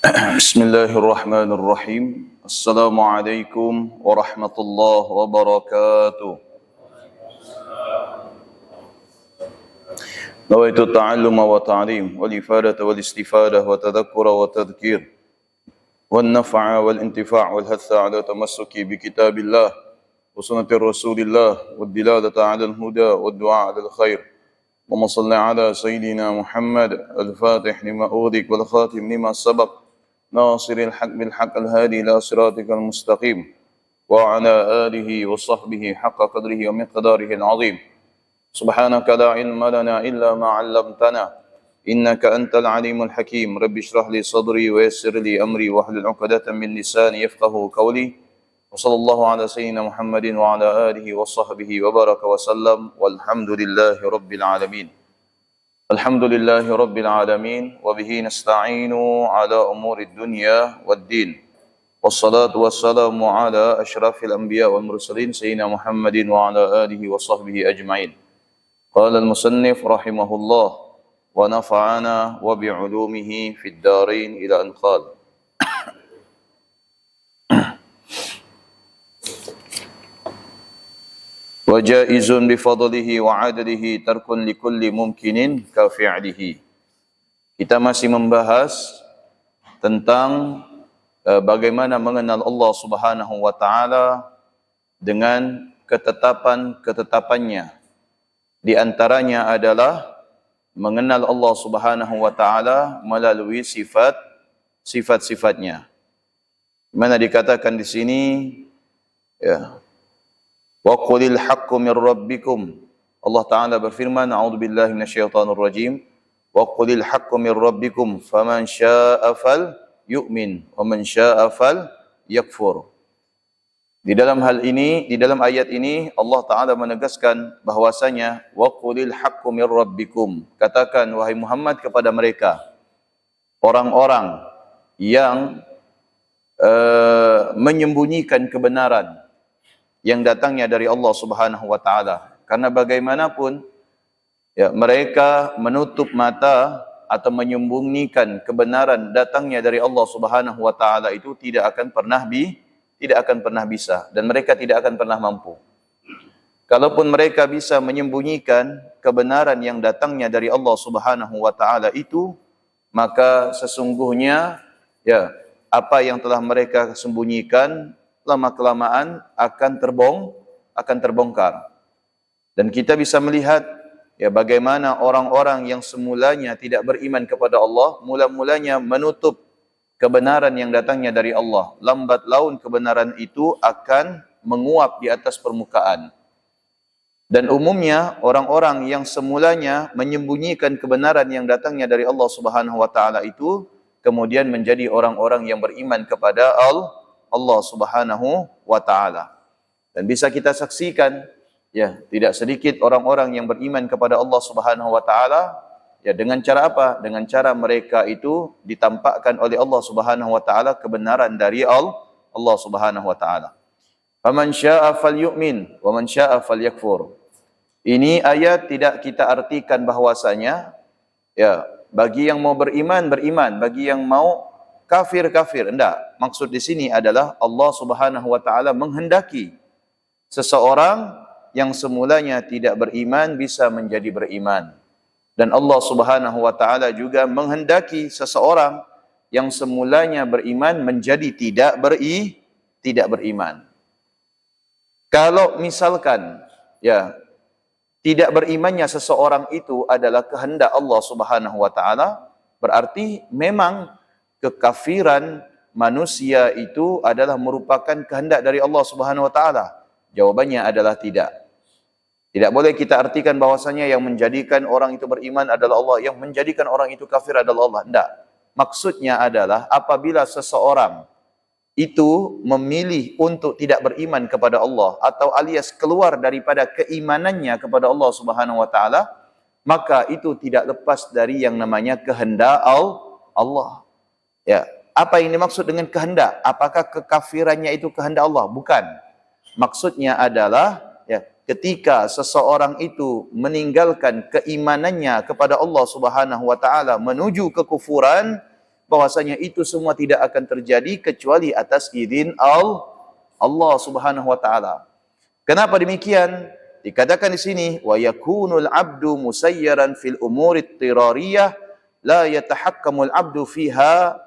بسم الله الرحمن الرحيم. السلام عليكم ورحمة الله وبركاته. نويت التعلم والتعليم والإفادة والاستفادة وتذكر وتذكير والنفع والانتفاع والحث على تمسك بكتاب الله وسنة رسول الله والدلالة على الهدى والدعاء على الخير. اللهم صل على سيدنا محمد الفاتح لما أغلق والخاتم لما سبق ناصر الحق بالحق الهادي إلى صراطك المستقيم وعلى آله وصحبه حق قدره ومقداره العظيم. سبحانك لا علم لنا إلا ما علمتنا إنك أنت العليم الحكيم. رب اشرح لي صدري ويسر لي أمري واحلل عقدة من لساني يفقهوا قولي. وصلى الله على سيدنا محمد وعلى آله وصحبه وبارك وسلم والحمد لله رب العالمين. الحمد لله رب العالمين وبه نستعين على أمور الدنيا والدين والصلاة والسلام على أشرف الأنبياء والمرسلين سيدنا محمد وعلى آله وصحبه أجمعين. قال المصنف رحمه الله ونفعنا وبعلومه في الدارين إلى أن قال وجائز بفضله وعدله ترك لكل ممكن كفعله. Kita masih membahas tentang bagaimana mengenal Allah Subhanahu wa taala dengan ketetapan-ketetapannya. Di antaranya adalah mengenal Allah Subhanahu wa taala melalui sifat-sifatnya. Mana dikatakan di sini ya, wa qulil haqqu mir rabbikum. Allah Ta'ala berfirman, a'udzubillahi minasyaitonir rajim. Wa qulil haqqu mir rabbikum faman syaa'a fal yu'min wa man syaa'a fal yakfur. Di dalam hal ini, di dalam ayat ini Allah Ta'ala menegaskan bahwasanya wa qulil haqqu mir rabbikum. Katakan wahai Muhammad kepada mereka orang-orang yang menyembunyikan kebenaran yang datangnya dari Allah Subhanahu wa taala. Karena bagaimanapun ya, mereka menutup mata atau menyembunyikan kebenaran datangnya dari Allah Subhanahu wa taala itu tidak akan pernah bisa dan mereka tidak akan pernah mampu. Kalaupun mereka bisa menyembunyikan kebenaran yang datangnya dari Allah Subhanahu wa taala itu, maka sesungguhnya ya, apa yang telah mereka sembunyikan lama-kelamaan akan terbongkar. Dan kita bisa melihat ya bagaimana orang-orang yang semulanya tidak beriman kepada Allah, mula-mulanya menutup kebenaran yang datangnya dari Allah. Lambat laun kebenaran itu akan menguap di atas permukaan. Dan umumnya orang-orang yang semulanya menyembunyikan kebenaran yang datangnya dari Allah Subhanahu wa taala itu kemudian menjadi orang-orang yang beriman kepada Allah Subhanahu wa taala. Dan bisa kita saksikan ya, tidak sedikit orang-orang yang beriman kepada Allah Subhanahu wa taala ya, dengan cara apa? Dengan cara mereka itu ditampakkan oleh Allah Subhanahu wa taala kebenaran dari Allah Subhanahu wa taala. Faman syaa'a falyu'min wa man syaa'a falyakfur. Ini ayat tidak kita artikan bahwasanya ya, bagi yang mau beriman, bagi yang mau kafir. Enggak. Maksud di sini adalah Allah Subhanahu wa taala menghendaki seseorang yang semulanya tidak beriman bisa menjadi beriman. Dan Allah Subhanahu wa taala juga menghendaki seseorang yang semulanya beriman menjadi tidak beriman. Kalau misalkan ya, tidak berimannya seseorang itu adalah kehendak Allah Subhanahu wa taala, berarti memang kekafiran manusia itu adalah merupakan kehendak dari Allah Subhanahu wa taala. Jawabannya adalah tidak. Tidak boleh kita artikan bahwasanya yang menjadikan orang itu beriman adalah Allah, yang menjadikan orang itu kafir adalah Allah. Tidak. Maksudnya adalah apabila seseorang itu memilih untuk tidak beriman kepada Allah atau alias keluar daripada keimanannya kepada Allah Subhanahu wa taala, maka itu tidak lepas dari yang namanya kehendak Allah. Ya, apa yang dimaksud dengan kehendak? Apakah kekafirannya itu kehendak Allah? Bukan. Maksudnya adalah ya, ketika seseorang itu meninggalkan keimanannya kepada Allah Subhanahu wa taala menuju kekufuran, bahwasanya itu semua tidak akan terjadi kecuali atas izin Allah Subhanahu wa taala. Kenapa demikian? Dikatakan di sini wa yakunul abdu musayyaran fil umuri tirariyah la yatahakkamul abdu fiha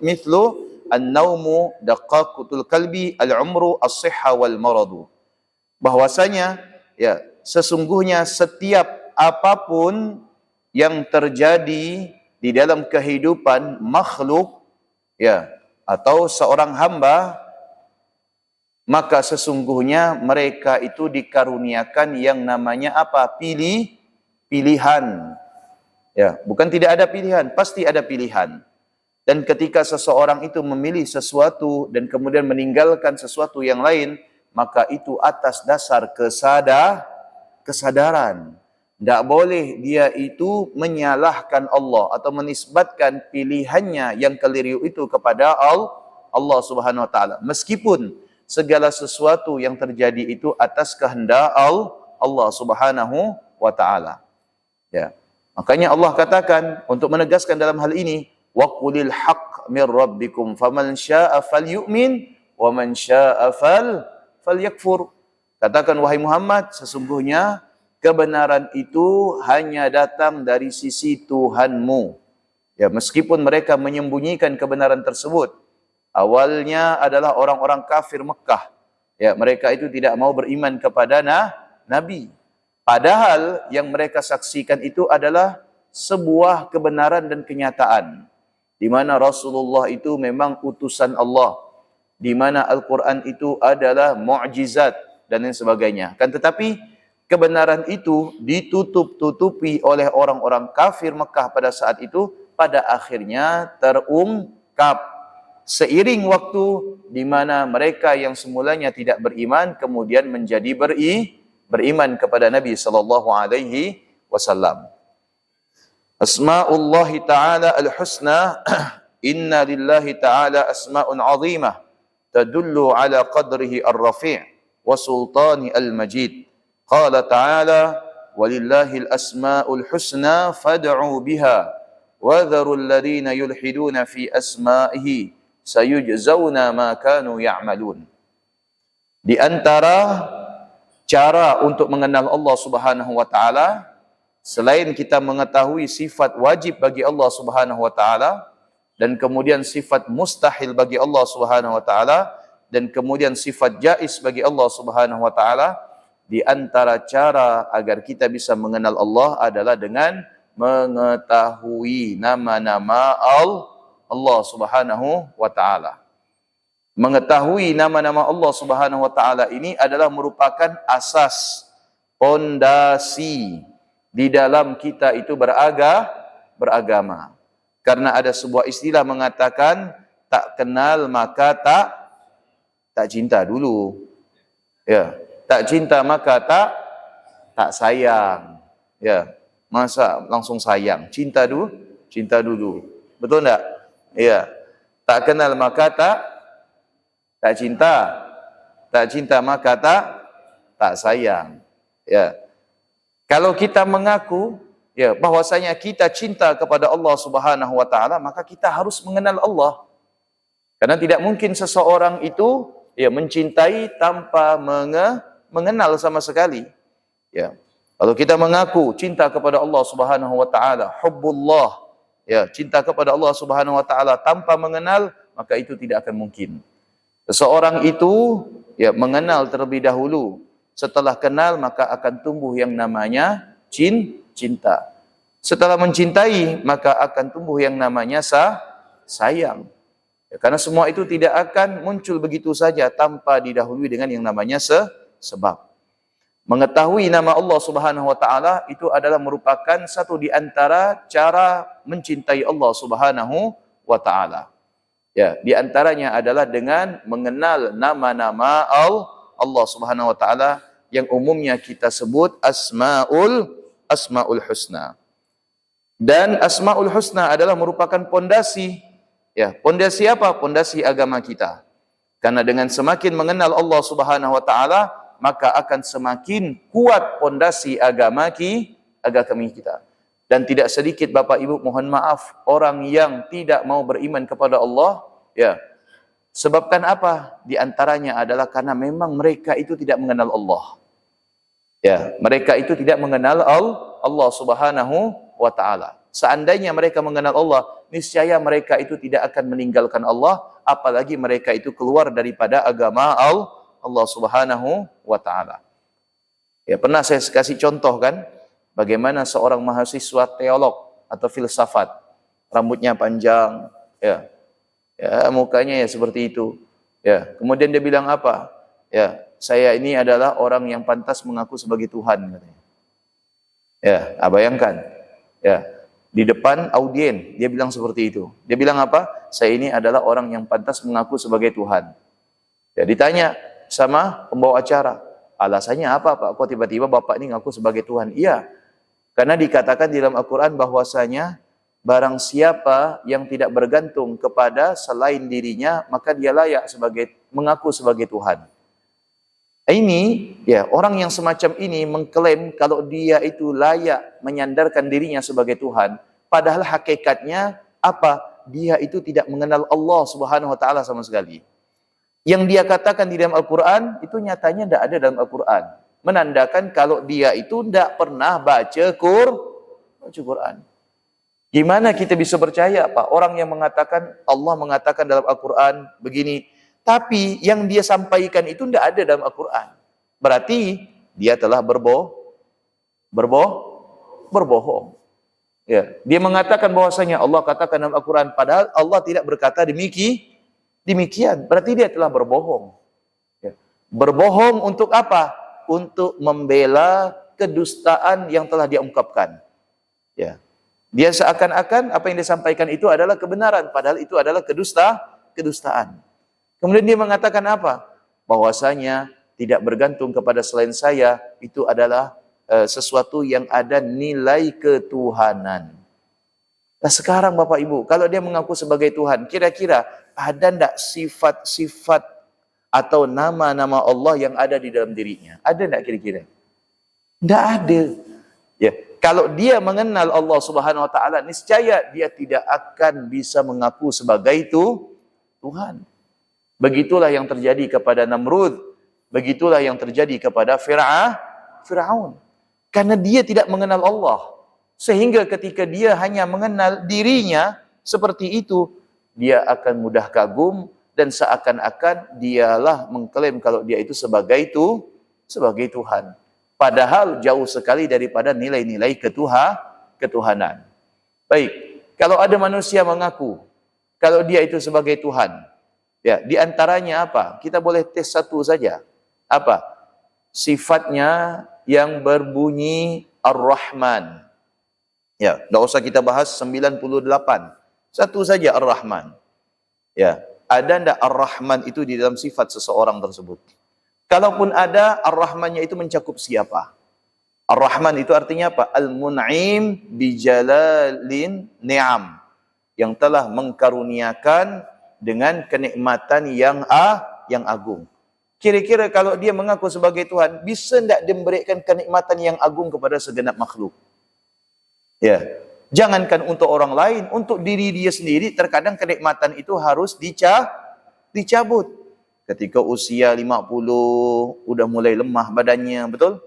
mithlu an-naumu daqaqatul qalbi al-umru as-sihha wal maradu. Bahwasanya ya sesungguhnya setiap apapun yang terjadi di dalam kehidupan makhluk ya atau seorang hamba, maka sesungguhnya mereka itu dikaruniakan yang namanya apa? Pilihan. Ya, bukan tidak ada pilihan, pasti ada pilihan. Dan ketika seseorang itu memilih sesuatu dan kemudian meninggalkan sesuatu yang lain, maka itu atas dasar kesadaran. Tidak boleh dia itu menyalahkan Allah atau menisbatkan pilihannya yang keliru itu kepada Allah Subhanahu wa taala. Meskipun segala sesuatu yang terjadi itu atas kehendak Allah Subhanahu wa taala. Ya. Makanya Allah katakan untuk menegaskan dalam hal ini, wa qulil haqq mir rabbikum faman syaa'a falyu'min wa man syaa'a falyakfur. Katakan wahai Muhammad, sesungguhnya kebenaran itu hanya datang dari sisi Tuhanmu. Ya, meskipun mereka menyembunyikan kebenaran tersebut. Awalnya adalah orang-orang kafir Mekah. Ya, mereka itu tidak mau beriman kepada Nabi. Padahal yang mereka saksikan itu adalah sebuah kebenaran dan kenyataan. Di mana Rasulullah itu memang utusan Allah. Di mana Al-Quran itu adalah mu'jizat dan lain sebagainya. Kan tetapi kebenaran itu ditutup-tutupi oleh orang-orang kafir Mekah pada saat itu, pada akhirnya terungkap seiring waktu di mana mereka yang semulanya tidak beriman kemudian menjadi beriman kepada Nabi sallallahu alaihi wasallam. Asma'ullah ta'ala al-husna, inna lillahi ta'ala asma'un 'azimah tadullu ala qadrihi ar-rafi' wa sultani al-majid. Qala ta'ala walillahil asma'ul husna fad'u biha wa dharul ladhina yulhiduna fi asma'ihi sayujzauna ma kanu ya'malun. Di antara cara untuk mengenal Allah Subhanahu wa taala, selain kita mengetahui sifat wajib bagi Allah Subhanahu wa taala dan kemudian sifat mustahil bagi Allah Subhanahu wa taala dan kemudian sifat jaiz bagi Allah Subhanahu wa taala, di antara cara agar kita bisa mengenal Allah adalah dengan mengetahui nama-nama Allah Subhanahu wa taala. Mengetahui nama-nama Allah Subhanahu wa taala ini adalah merupakan asas, pondasi di dalam kita itu beragama. Karena ada sebuah istilah mengatakan tak kenal maka tak cinta dulu. Ya, tak cinta maka tak sayang. Ya, masa langsung sayang? Cinta dulu. Betul enggak? Ya. Tak kenal maka tak cinta. Tak cinta maka tak sayang. Ya. Kalau kita mengaku ya bahwasanya kita cinta kepada Allah Subhanahu wa taala, maka kita harus mengenal Allah. Karena tidak mungkin seseorang itu ya mencintai tanpa mengenal sama sekali. Ya. Kalau kita mengaku cinta kepada Allah Subhanahu wa taala, hubbullah, ya, cinta kepada Allah Subhanahu wa taala tanpa mengenal, maka itu tidak akan mungkin. Seseorang itu ya mengenal terlebih dahulu. Setelah kenal maka akan tumbuh yang namanya cinta. Setelah mencintai maka akan tumbuh yang namanya sayang. Ya, karena semua itu tidak akan muncul begitu saja tanpa didahului dengan yang namanya sebab. Mengetahui nama Allah Subhanahu wa taala itu adalah merupakan satu di antara cara mencintai Allah Subhanahu wa taala. Ya, di antaranya adalah dengan mengenal nama-nama Allah Subhanahu wa taala yang umumnya kita sebut asmaul husna. Dan asmaul husna adalah merupakan pondasi. Ya, pondasi apa? Pondasi agama kita. Karena dengan semakin mengenal Allah Subhanahu wa taala, maka akan semakin kuat pondasi agama kita. Dan tidak sedikit Bapak Ibu, mohon maaf, orang yang tidak mau beriman kepada Allah, ya, sebabkan apa? Di antaranya adalah karena memang mereka itu tidak mengenal Allah. Ya, mereka itu tidak mengenal Allah Subhanahu wa taala. Seandainya mereka mengenal Allah, niscaya mereka itu tidak akan meninggalkan Allah, apalagi mereka itu keluar daripada agama Allah Subhanahu wa taala. Ya, pernah saya kasih contoh kan, bagaimana seorang mahasiswa teolog atau filsafat, rambutnya panjang, ya, mukanya ya seperti itu, ya. Kemudian dia bilang apa? Ya, saya ini adalah orang yang pantas mengaku sebagai Tuhan, katanya. Ya, bayangkan, ya, di depan audien dia bilang seperti itu. Dia bilang apa? Saya ini adalah orang yang pantas mengaku sebagai Tuhan. Ya, ditanya sama pembawa acara, alasannya apa Pak? Kok tiba-tiba Bapak ini ngaku sebagai Tuhan? Iya, karena dikatakan di dalam Al-Quran bahwasanya barang siapa yang tidak bergantung kepada selain dirinya, maka dia layak mengaku sebagai Tuhan. Ini, ya, orang yang semacam ini mengklaim kalau dia itu layak menyandarkan dirinya sebagai Tuhan, padahal hakikatnya apa? Dia itu tidak mengenal Allah Subhanahu wa taala sama sekali. Yang dia katakan di dalam Al-Quran itu nyatanya tidak ada dalam Al-Quran, menandakan kalau dia itu tidak pernah baca Quran. Gimana kita bisa percaya Pak? Orang yang mengatakan, Allah mengatakan dalam Al-Quran begini, tapi yang dia sampaikan itu tidak ada dalam Al-Quran. Berarti dia telah berbohong. Ya, dia mengatakan bahwasanya Allah katakan dalam Al-Quran, padahal Allah tidak berkata demikian. Berarti dia telah berbohong. Ya. Berbohong untuk apa? Untuk membela kedustaan yang telah dia ungkapkan. Ya. Dia seakan-akan apa yang disampaikan itu adalah kebenaran, padahal itu adalah kedustaan. Kemudian dia mengatakan apa? Bahwasanya tidak bergantung kepada selain saya, itu adalah sesuatu yang ada nilai ketuhanan. Nah sekarang Bapak Ibu, kalau dia mengaku sebagai Tuhan, kira-kira ada tidak sifat-sifat atau nama-nama Allah yang ada di dalam dirinya? Ada tidak kira-kira? Tidak ada. Ya, kalau dia mengenal Allah Subhanahu wa taala, niscaya dia tidak akan bisa mengaku sebagai Tuhan. Begitulah yang terjadi kepada Namrud, begitulah yang terjadi kepada Fir'aun. Karena dia tidak mengenal Allah, sehingga ketika dia hanya mengenal dirinya seperti itu, dia akan mudah kagum dan seakan-akan dialah mengklaim kalau dia itu sebagai Tuhan. Padahal jauh sekali daripada nilai-nilai ketuhanan. Baik, kalau ada manusia mengaku kalau dia itu sebagai Tuhan, ya, di antaranya apa? Kita boleh tes satu saja. Apa? Sifatnya yang berbunyi Ar-Rahman. Ya, tidak usah kita bahas 98. Satu saja Ar-Rahman. Ya, ada tidak Ar-Rahman itu di dalam sifat seseorang tersebut? Kalaupun ada, Ar-Rahmannya itu mencakup siapa? Ar-Rahman itu artinya apa? Al-Mun'im bijalalin ni'am. Yang telah mengkaruniakan dengan kenikmatan yang agung. Kira-kira kalau dia mengaku sebagai Tuhan, bisa tidak dia memberikan kenikmatan yang agung kepada segenap makhluk? Ya, jangankan untuk orang lain, untuk diri dia sendiri, terkadang kenikmatan itu harus dicabut. Ketika usia 50, udah mulai lemah badannya, betul?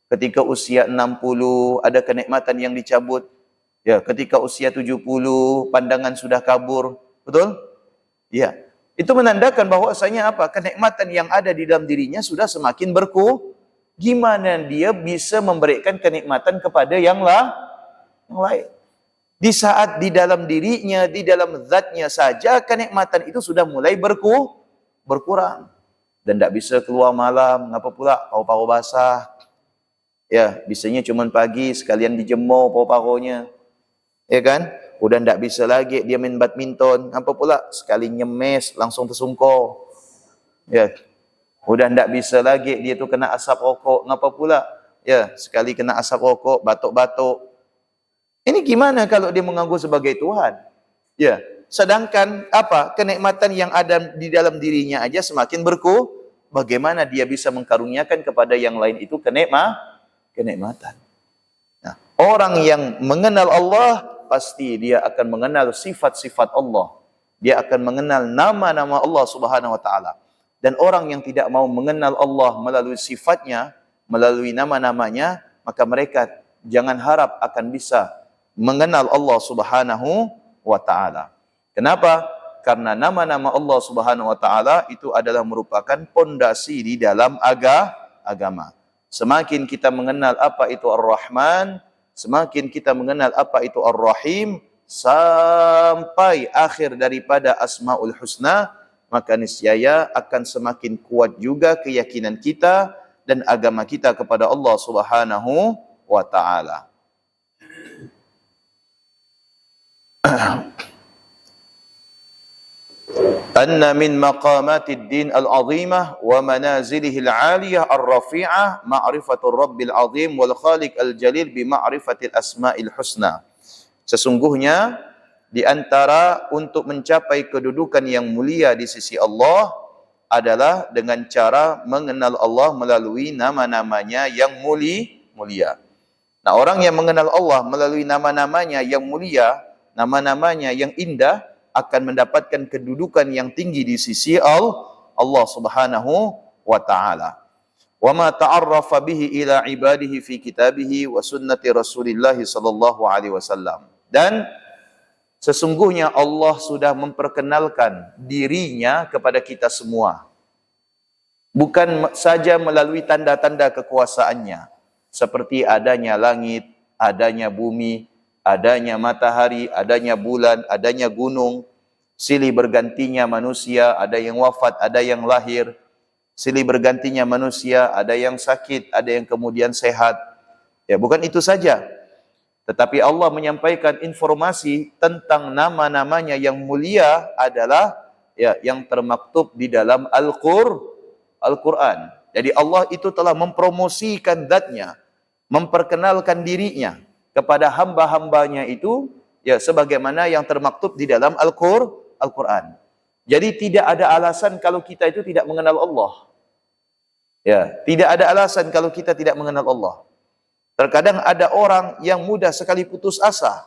Ketika usia 60, ada kenikmatan yang dicabut. Ya, ketika usia 70, pandangan sudah kabur, betul? Ya, itu menandakan bahwasanya apa? Kenikmatan yang ada di dalam dirinya sudah semakin Gimana dia bisa memberikan kenikmatan kepada yang lain? Di saat di dalam dirinya, di dalam zatnya saja, kenikmatan itu sudah mulai berkurang. Dan tidak bisa keluar malam, ngapa pula? Paru-paru basah. Ya, bisanya cuma pagi, sekalian dijemur paru-parunya. Ya kan? Udah tidak bisa lagi dia main badminton, apa pula? Sekali nyemes langsung tersungkur. Ya. Udah tidak bisa lagi dia tu kena asap rokok, ngapa pula? Ya, sekali kena asap rokok, batuk-batuk. Ini gimana kalau dia mengaku sebagai Tuhan? Ya, sedangkan apa? Kenikmatan yang ada di dalam dirinya aja semakin bagaimana dia bisa mengkaruniakan kepada yang lain itu kenikmatan? Nah, Orang yang mengenal Allah, pasti dia akan mengenal sifat-sifat Allah. Dia akan mengenal nama-nama Allah Subhanahu wa taala. Dan orang yang tidak mau mengenal Allah melalui sifatnya, melalui nama-namanya, maka mereka jangan harap akan bisa mengenal Allah Subhanahu wa taala. Kenapa? Karena nama-nama Allah Subhanahu wa taala itu adalah merupakan pondasi di dalam agama. Semakin kita mengenal apa itu Ar-Rahman, semakin kita mengenal apa itu Ar-Rahim, sampai akhir daripada Asmaul Husna, maka niscaya akan semakin kuat juga keyakinan kita dan agama kita kepada Allah Subhanahu wa taala. Anna min maqamatid din al-azimah wa manazilihi al-aliyah ar-rafi'ah ma'rifatur rabbil azim wal khaliq al-jalil bi ma'rifatil asma'il husna. Sesungguhnya di antara untuk mencapai kedudukan yang mulia di sisi Allah adalah dengan cara mengenal Allah melalui nama-namanya yang mulia. Nah, orang yang mengenal Allah melalui nama-namanya yang mulia, nama-namanya yang indah, akan mendapatkan kedudukan yang tinggi di sisi Allah Subhanahu wa taala. Wa ma ta'arrafa bihi ila ibadihi fi kitabihi wa sunnati Rasulillah sallallahu alaihi wasallam. Dan sesungguhnya Allah sudah memperkenalkan dirinya kepada kita semua. Bukan saja melalui tanda-tanda kekuasaannya, seperti adanya langit, adanya bumi, adanya matahari, adanya bulan, adanya gunung, silih bergantinya manusia, ada yang wafat, ada yang lahir, silih bergantinya manusia, ada yang sakit, ada yang kemudian sehat. Ya, bukan itu saja. Tetapi Allah menyampaikan informasi tentang nama-namanya yang mulia adalah ya yang termaktub di dalam Al-Quran. Jadi Allah itu telah mempromosikan zatnya, memperkenalkan dirinya kepada hamba-hambanya itu ya sebagaimana yang termaktub di dalam Al-Quran. Jadi tidak ada alasan kalau kita itu tidak mengenal Allah. Ya, tidak ada alasan kalau kita tidak mengenal Allah. Terkadang ada orang yang mudah sekali putus asa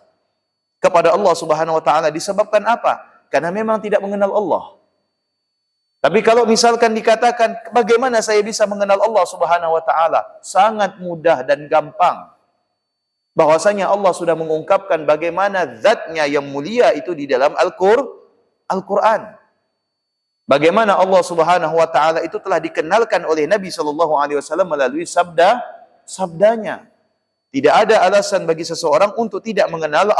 kepada Allah Subhanahu wa taala disebabkan apa? Karena memang tidak mengenal Allah. Tapi kalau misalkan dikatakan bagaimana saya bisa mengenal Allah Subhanahu wa taala? Sangat mudah dan gampang. Bahwasanya Allah sudah mengungkapkan bagaimana zatnya yang mulia itu di dalam Al-Quran. Bagaimana Allah Subhanahu wa taala itu telah dikenalkan oleh Nabi sallallahu alaihi wasallam melalui sabdanya. Tidak ada alasan bagi seseorang untuk tidak mengenal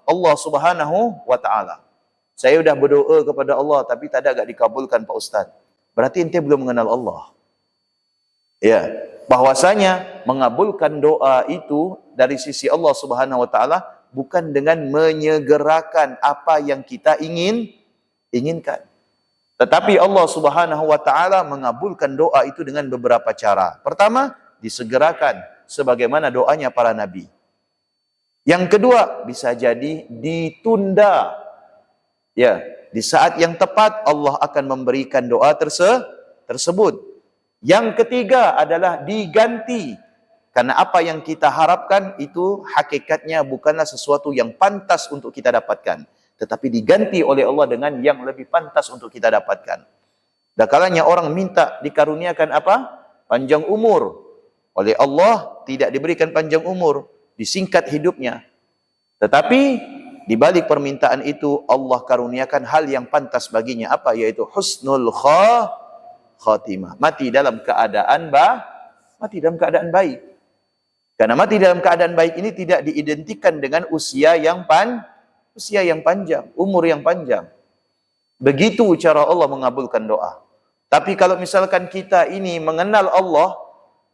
Allah Subhanahu wa taala. Saya sudah berdoa kepada Allah tapi tak ada dikabulkan Pak Ustaz. Berarti ente belum mengenal Allah. Ya, bahwasanya mengabulkan doa itu dari sisi Allah Subhanahu wa taala bukan dengan menyegerakan apa yang kita inginkan. Tetapi Allah Subhanahu wa taala mengabulkan doa itu dengan beberapa cara. Pertama, disegerakan sebagaimana doanya para nabi. Yang kedua, bisa jadi ditunda. Ya, di saat yang tepat Allah akan memberikan doa tersebut. Yang ketiga adalah diganti. Karena apa yang kita harapkan itu hakikatnya bukanlah sesuatu yang pantas untuk kita dapatkan. Tetapi diganti oleh Allah dengan yang lebih pantas untuk kita dapatkan. Dan kalanya orang minta dikaruniakan apa? Panjang umur. Oleh Allah tidak diberikan panjang umur. Disingkat hidupnya. Tetapi di balik permintaan itu Allah karuniakan hal yang pantas baginya. Apa? Yaitu husnul khatimah. Mati dalam keadaan baik. Karena mati dalam keadaan baik ini tidak diidentikan dengan usia yang panjang, umur yang panjang. Begitu cara Allah mengabulkan doa. Tapi kalau misalkan kita ini mengenal Allah,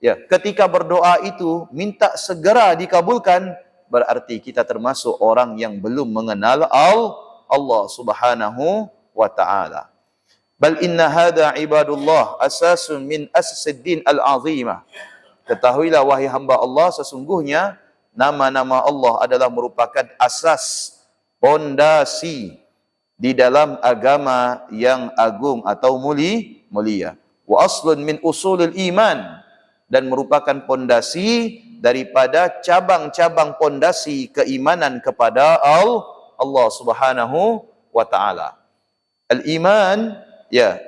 ya, ketika berdoa itu minta segera dikabulkan, berarti kita termasuk orang yang belum mengenal Allah Subhanahu wa taala. Bal inna hadha ibadullah asasun min asasiddin al-azimah. Ketahuilah wahai hamba Allah, sesungguhnya nama-nama Allah adalah merupakan asas, pondasi di dalam agama yang agung atau mulia. Wa aslun min usulil iman, dan merupakan pondasi daripada cabang-cabang pondasi keimanan kepada Allah Subhanahu wa taala. Al-iman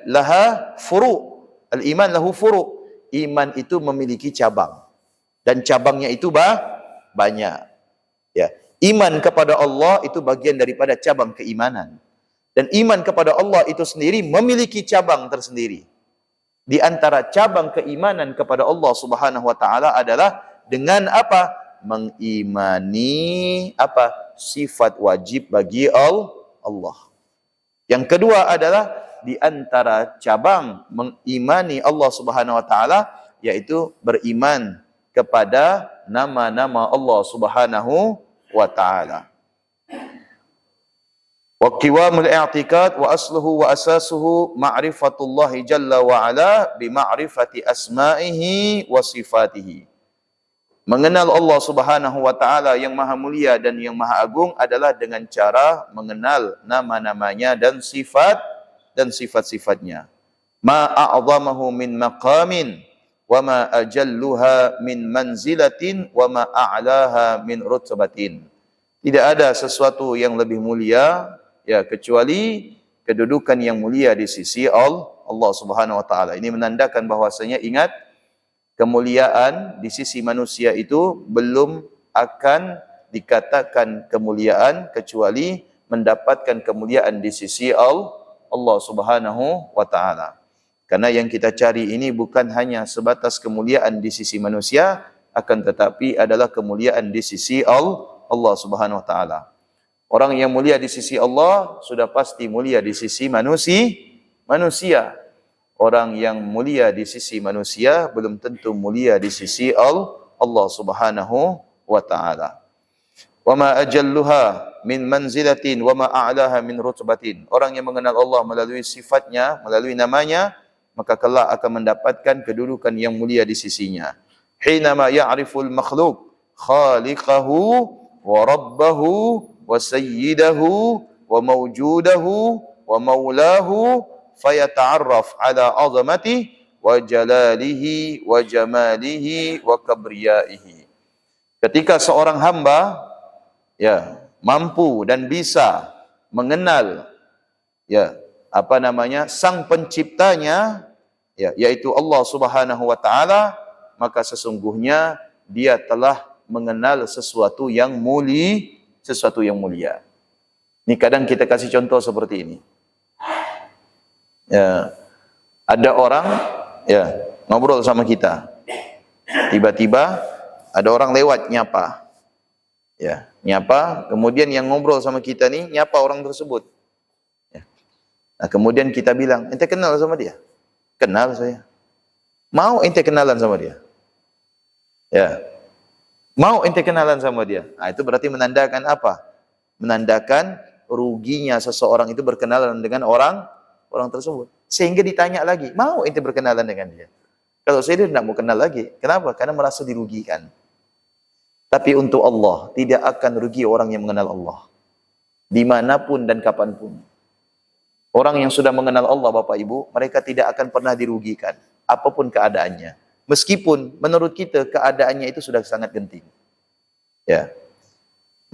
laha furu'. Al-iman lahu furu'. Iman itu memiliki cabang dan cabangnya itu banyak. Ya, iman kepada Allah itu bagian daripada cabang keimanan. Dan iman kepada Allah itu sendiri memiliki cabang tersendiri. Di antara cabang keimanan kepada Allah Subhanahu wa taala adalah dengan apa? Mengimani apa? Sifat wajib bagi Allah. Yang kedua adalah di antara cabang mengimani Allah Subhanahu wa taala yaitu beriman kepada nama-nama Allah Subhanahu wa taala. Wa qiwamul i'tiqad wa asluhu wa asasuhu ma'rifatullah jalla wa ala bi ma'rifati asma'ihi wa sifatihi. Mengenal Allah Subhanahu wa taala yang maha mulia dan yang maha agung adalah dengan cara mengenal nama-namanya dan sifat-sifatnya. Ma a'zamahu min maqamin wa ma ajalluha min manzilatin wa ma a'laha min rutbatin. Tidak ada sesuatu yang lebih mulia kecuali kedudukan yang mulia di sisi Allah Subhanahu wa taala. Ini menandakan bahwasanya ingat, kemuliaan di sisi manusia itu belum akan dikatakan kemuliaan kecuali mendapatkan kemuliaan di sisi Allah Subhanahu wa taala. Karena yang kita cari ini bukan hanya sebatas kemuliaan di sisi manusia, akan tetapi adalah kemuliaan di sisi Allah Subhanahu wa taala. Orang yang mulia di sisi Allah sudah pasti mulia di sisi manusia. Orang yang mulia di sisi manusia belum tentu mulia di sisi Allah Subhanahu wa taala. Wa ma ajalluha min manzilatin wa ma a'laha min rutbatin. Orang yang mengenal Allah melalui sifatnya, melalui namanya, maka kelak akan mendapatkan kedudukan yang mulia di sisinya. Hinama ya'riful makhluk khaliqahu wa rabbahu wa sayyidahu wa mawjudahu wa maulahu fayata'arraf ala azamatihi wa jalalihi wa jamalihi wa kabriyaihi. Ketika seorang hamba mampu dan bisa mengenal sang penciptanya yaitu Allah Subhanahu wa taala, maka sesungguhnya dia telah mengenal sesuatu yang mulia. Ini kadang kita kasih contoh seperti ini. Ada orang ngobrol sama kita. Tiba-tiba ada orang lewat nyapa. Nyapa, kemudian yang ngobrol sama kita nih nyapa orang tersebut. Nah, kemudian kita bilang, "Ente kenal sama dia?" "Kenal saya." "Mau ente kenalan sama dia?" "Mau ente kenalan sama dia?" Nah, itu berarti menandakan apa? Menandakan ruginya seseorang itu berkenalan dengan orang tersebut. Sehingga ditanya lagi, "Mau ente berkenalan dengan dia?" Kalau saya tidak mau kenal lagi. Kenapa? Karena merasa dirugikan. Tapi untuk Allah, tidak akan rugi orang yang mengenal Allah. Dimanapun dan kapanpun. Orang yang sudah mengenal Allah, Bapak Ibu, mereka tidak akan pernah dirugikan. Apapun keadaannya. Meskipun menurut kita keadaannya itu sudah sangat genting.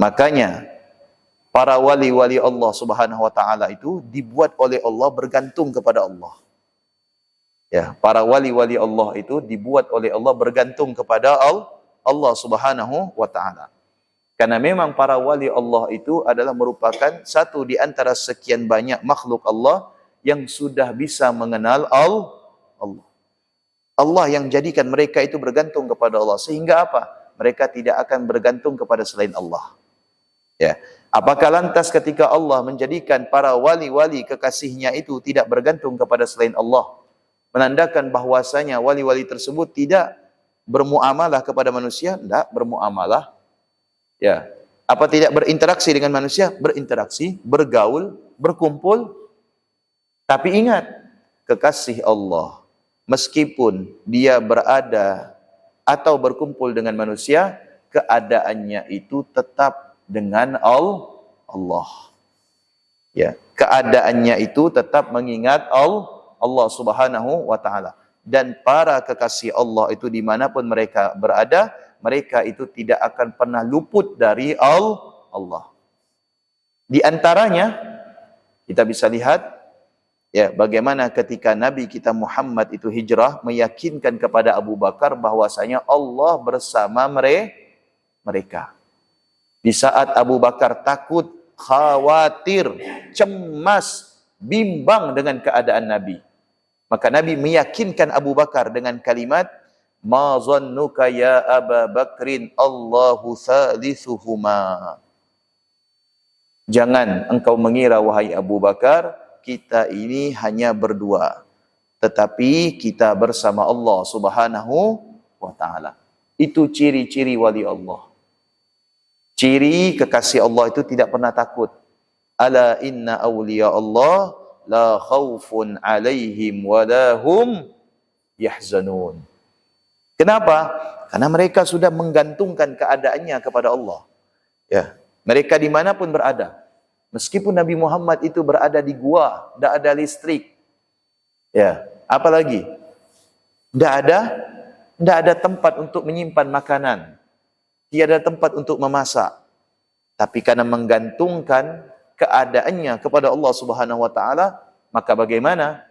Makanya para wali-wali Allah Subhanahu wa taala itu dibuat oleh Allah bergantung kepada Allah. Para wali-wali Allah itu dibuat oleh Allah bergantung kepada Allah Subhanahu wa taala. Karena memang para wali Allah itu adalah merupakan satu di antara sekian banyak makhluk Allah yang sudah bisa mengenal Allah. Allah yang jadikan mereka itu bergantung kepada Allah. Sehingga apa? Mereka tidak akan bergantung kepada selain Allah. Apakah lantas ketika Allah menjadikan para wali-wali kekasihnya itu tidak bergantung kepada selain Allah, menandakan bahwasanya wali-wali tersebut tidak bermuamalah kepada manusia? Tidak bermuamalah. Apa tidak berinteraksi dengan manusia? Berinteraksi, bergaul, berkumpul. Tapi ingat, kekasih Allah, meskipun dia berada atau berkumpul dengan manusia, keadaannya itu tetap dengan Allah. Keadaannya itu tetap mengingat Allah Subhanahu wa taala. Dan para kekasih Allah itu dimanapun mereka berada, mereka itu tidak akan pernah luput dari Allah. Di antaranya kita bisa lihat ya bagaimana ketika Nabi kita Muhammad itu hijrah meyakinkan kepada Abu Bakar bahwasanya Allah bersama mereka. Di saat Abu Bakar takut, khawatir, cemas, bimbang dengan keadaan Nabi, maka Nabi meyakinkan Abu Bakar dengan kalimat, ma zannuka ya Aba Bakrin Allahu thalithuhuma. Jangan engkau mengira wahai Abu Bakar, kita ini hanya berdua, tetapi kita bersama Allah Subhanahu wa taala. Itu ciri-ciri wali Allah. Ciri kekasih Allah itu tidak pernah takut. Ala inna awliya Allah la khawfun alaihim wa la hum yahzanun. Kenapa? Karena mereka sudah menggantungkan keadaannya kepada Allah. Ya, mereka dimanapun berada. Meskipun Nabi Muhammad itu berada di gua, tidak ada listrik. Ya, apalagi? Tidak ada tempat untuk menyimpan makanan. Tiada tempat untuk memasak. Tapi karena menggantungkan keadaannya kepada Allah Subhanahu wa taala, maka bagaimana?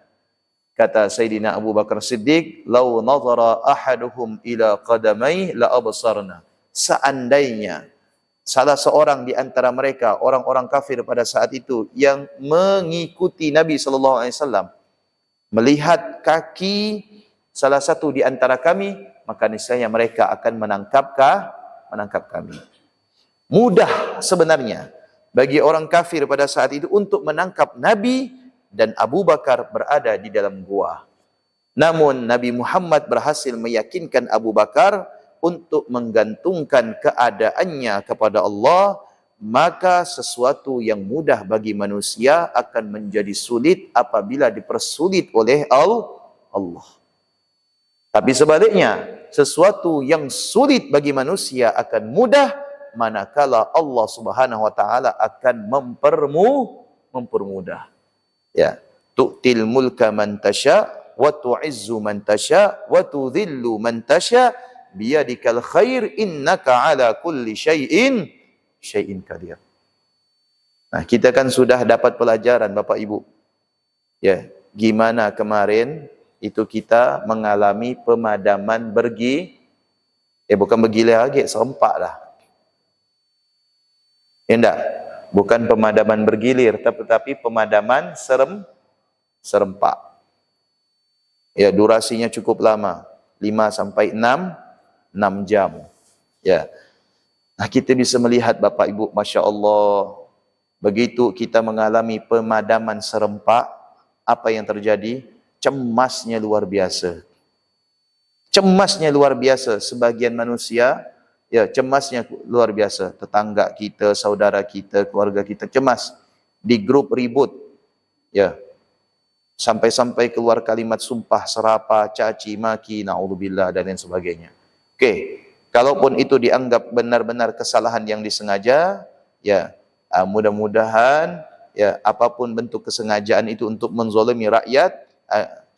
Kata Sayyidina Abu Bakar Siddiq, "Lau nazara ahaduhum ila qadamai la absarna." Seandainya salah seorang di antara mereka, orang-orang kafir pada saat itu yang mengikuti Nabi sallallahu alaihi wasallam, melihat kaki salah satu di antara kami, maka niscaya mereka akan menangkap kami. Mudah sebenarnya bagi orang kafir pada saat itu untuk menangkap Nabi dan Abu Bakar berada di dalam gua. Namun Nabi Muhammad berhasil meyakinkan Abu Bakar untuk menggantungkan keadaannya kepada Allah, maka sesuatu yang mudah bagi manusia akan menjadi sulit apabila dipersulit oleh Allah. Tapi sebaliknya, sesuatu yang sulit bagi manusia akan mudah manakala Allah Subhanahu wa taala akan mempermudah. Ya, tu'til mulka man tasya wa tu'izzu man tasya wa tudhillu man tasya biyadikal khair innaka ala kulli syai'in qadir. Nah, kita kan sudah dapat pelajaran Bapak Ibu. Ya, gimana kemarin itu kita mengalami pemadaman bukan bergilir lagi, serempak dah. Ya enggak? Bukan pemadaman bergilir, tetapi pemadaman serempak. Ya, durasinya cukup lama, 5 sampai 6 jam. Ya. Nah, kita bisa melihat Bapak Ibu, Masya Allah, begitu kita mengalami pemadaman serempak, apa yang terjadi? Cemasnya luar biasa. Cemasnya luar biasa. Sebagian manusia, ya, cemasnya luar biasa. Tetangga kita, saudara kita, keluarga kita cemas. Di grup ribut, ya, sampai-sampai keluar kalimat sumpah, serapa, caci, maki, na'udzubillah, dan lain sebagainya. Oke, kalaupun itu dianggap benar-benar kesalahan yang disengaja, ya, mudah-mudahan, ya, apapun bentuk kesengajaan itu untuk menzolimi rakyat,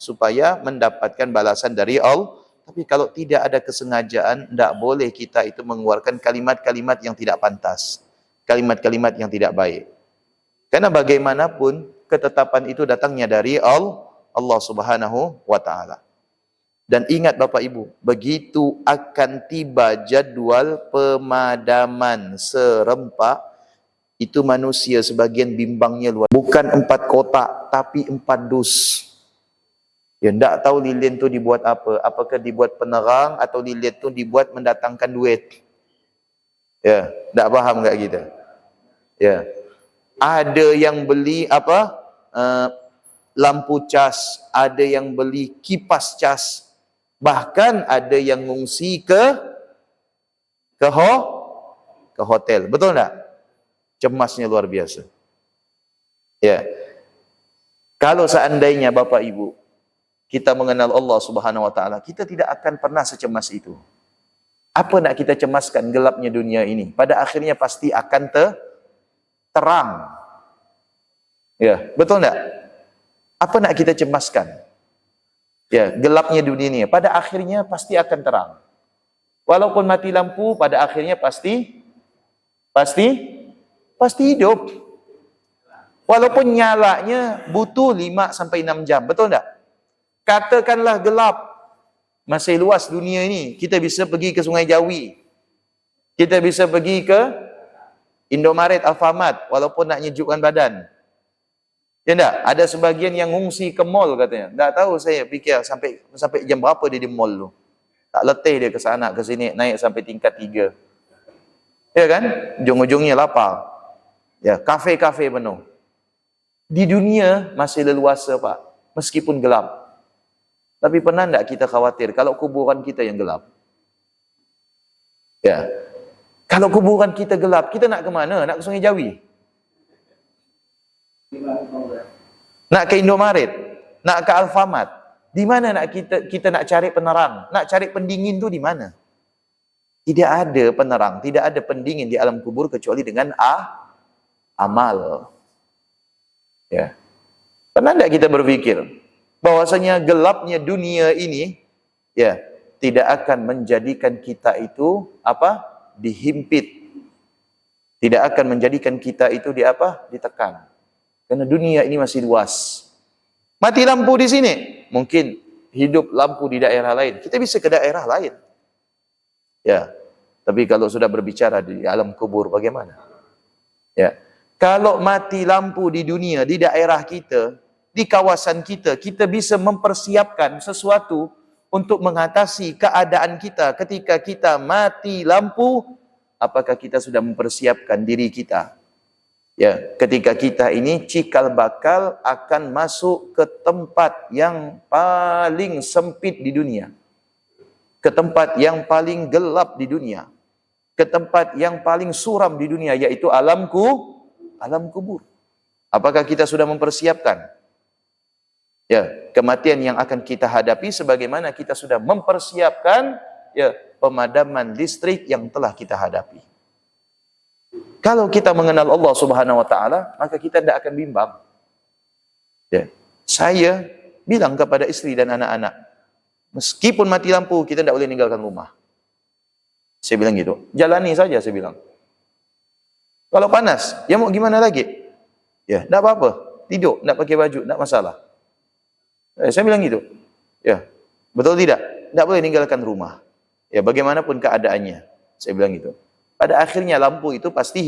supaya mendapatkan balasan dari Allah. Tapi kalau tidak ada kesengajaan, tidak boleh kita itu mengeluarkan kalimat-kalimat yang tidak pantas, kalimat-kalimat yang tidak baik. Karena bagaimanapun ketetapan itu datangnya dari Allah Subhanahu wa taala. Dan ingat Bapak Ibu, begitu akan tiba jadwal pemadaman serempak, itu manusia sebagian bimbangnya luar. Bukan 4 kotak, tapi 4 dus. Ya, tidak tahu lilin tu dibuat apa. Apakah dibuat penerang atau lilin tu dibuat mendatangkan duit. Ya, tidak faham enggak kita? Ya. Ada yang beli lampu cas, ada yang beli kipas cas. Bahkan ada yang ngungsi ke hotel. Betul enggak? Cemasnya luar biasa. Ya. Kalau seandainya Bapak Ibu kita mengenal Allah Subhanahu wa taala, kita tidak akan pernah secemas itu. Apa nak kita cemaskan gelapnya dunia ini? Pada akhirnya pasti akan terang. Ya, betul enggak? Apa nak kita cemaskan? Ya, gelapnya dunia ini pada akhirnya pasti akan terang. Walaupun mati lampu, pada akhirnya pasti hidup. Walaupun nyalanya butuh 5 sampai 6 jam, betul tak? Katakanlah gelap, masih luas dunia ini, kita bisa pergi ke Sungai Jawi, kita bisa pergi ke Indomaret, Alfamart, walaupun nak nyejukkan badan. Ya tak? Ada sebagian yang ngungsi ke mall katanya. Tak tahu saya fikir sampai jam berapa dia di mall tu. Tak letih dia ke sana ke sini, naik sampai tingkat 3. Ya kan? Ujung-ujungnya lapar. Ya, kafe-kafe penuh. Di dunia masih leluasa, Pak, meskipun gelap. Tapi pernah tak kita khawatir kalau kuburan kita yang gelap? Ya. Kalau kuburan kita gelap, kita nak ke mana? Nak ke Sungai Jawi? Nak ke Indomaret? Nak ke Alfamart? Di mana nak kita nak cari penerang? Nak cari pendingin tu di mana? Tidak ada penerang, tidak ada pendingin di alam kubur kecuali dengan amal. Ya. Pernah tak kita berpikir bahwasanya gelapnya dunia ini ya tidak akan menjadikan kita itu dihimpit. Tidak akan menjadikan kita itu ditekan. Karena dunia ini masih luas. Mati lampu di sini, mungkin hidup lampu di daerah lain. Kita bisa ke daerah lain. Ya. Tapi kalau sudah berbicara di alam kubur bagaimana? Ya. Kalau mati lampu di dunia, di daerah kita, di kawasan kita, kita bisa mempersiapkan sesuatu untuk mengatasi keadaan kita ketika kita mati lampu. Apakah kita sudah mempersiapkan diri kita? Ya, ketika kita ini cikal bakal akan masuk ke tempat yang paling sempit di dunia, ke tempat yang paling gelap di dunia, ke tempat yang paling suram di dunia, yaitu alam kubur. Apakah kita sudah mempersiapkan? Ya, kematian yang akan kita hadapi sebagaimana kita sudah mempersiapkan ya pemadaman listrik yang telah kita hadapi. Kalau kita mengenal Allah Subhanahu wa taala, maka kita tidak akan bimbang. Ya. Saya bilang kepada istri dan anak-anak, meskipun mati lampu, kita tidak boleh meninggalkan rumah. Saya bilang gitu. Jalani saja, saya bilang. Kalau panas, ya mau gimana lagi? Ya, tidak apa-apa. Tidur, tidak pakai baju, tidak masalah. Saya bilang gitu. Ya, betul tidak? Tidak boleh meninggalkan rumah. Ya, bagaimanapun keadaannya. Saya bilang gitu. Pada akhirnya lampu itu pasti